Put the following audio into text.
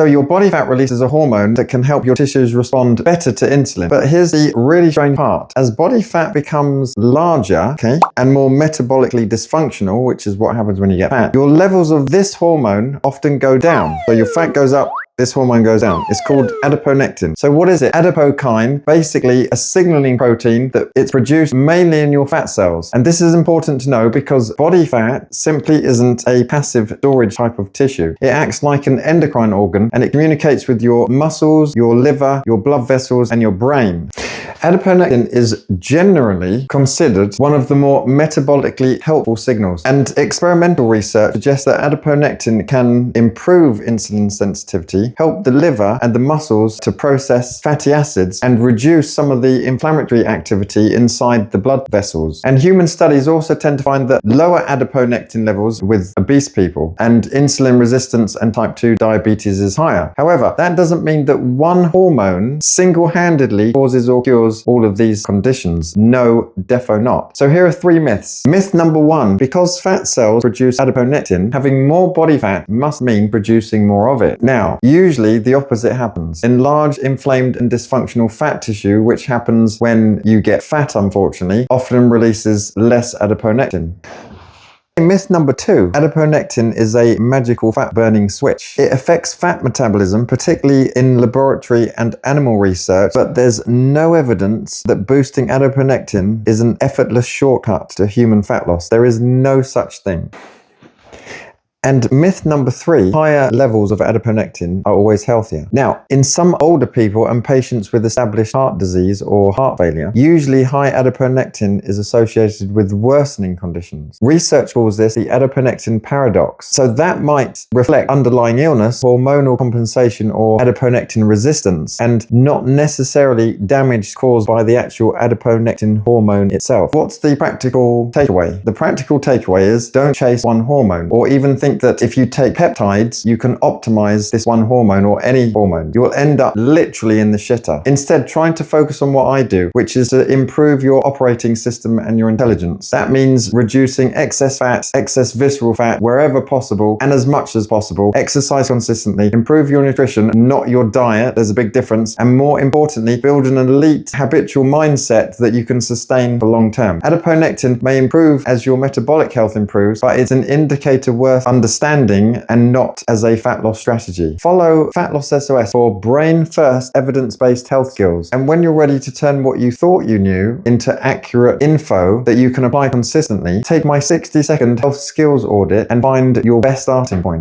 So your body fat releases a hormone that can help your tissues respond better to insulin. But here's the really strange part. As body fat becomes larger, and more metabolically dysfunctional, which is what happens when you get fat, your levels of this hormone often go down. So your fat goes up, this hormone goes down. It's called adiponectin. So what is it? Adipokine, basically a signaling protein that it's produced mainly in your fat cells. And this is important to know because body fat simply isn't a passive storage type of tissue. It acts like an endocrine organ and it communicates with your muscles, your liver, your blood vessels, and your brain. Adiponectin is generally considered one of the more metabolically helpful signals, and experimental research suggests that adiponectin can improve insulin sensitivity, help the liver and the muscles to process fatty acids, and reduce some of the inflammatory activity inside the blood vessels. And human studies also tend to find that lower adiponectin levels with obese people and insulin resistance and type 2 diabetes is higher. However, that doesn't mean that one hormone single-handedly causes or cures all of these conditions. No, defo not. So here are 3 myths. Myth number 1, because fat cells produce adiponectin, having more body fat must mean producing more of it. Now, usually the opposite happens. Enlarged, inflamed and dysfunctional fat tissue, which happens when you get fat, unfortunately, often releases less adiponectin. Myth number 2, adiponectin is a magical fat burning switch. It affects fat metabolism, particularly in laboratory and animal research, but there's no evidence that boosting adiponectin is an effortless shortcut to human fat loss. There is no such thing. And myth number 3, higher levels of adiponectin are always healthier. Now, in some older people and patients with established heart disease or heart failure, usually high adiponectin is associated with worsening conditions. Research calls this the adiponectin paradox. So that might reflect underlying illness, hormonal compensation, or adiponectin resistance, and not necessarily damage caused by the actual adiponectin hormone itself. What's the practical takeaway? The practical takeaway is don't chase one hormone, or even think that if you take peptides, you can optimize this one hormone or any hormone. You will end up literally in the shitter. Instead, trying to focus on what I do, which is to improve your operating system and your intelligence. That means reducing excess fat, excess visceral fat wherever possible and as much as possible. Exercise consistently, improve your nutrition, not your diet. There's a big difference. And more importantly, build an elite habitual mindset that you can sustain for long term. Adiponectin may improve as your metabolic health improves, but it's an indicator worth understanding and not as a fat loss strategy. Follow Fat Loss S.O.S for brain first evidence-based health skills. And when you're ready to turn what you thought you knew into accurate info that you can apply consistently, take my 60-second health skills audit and find your best starting point.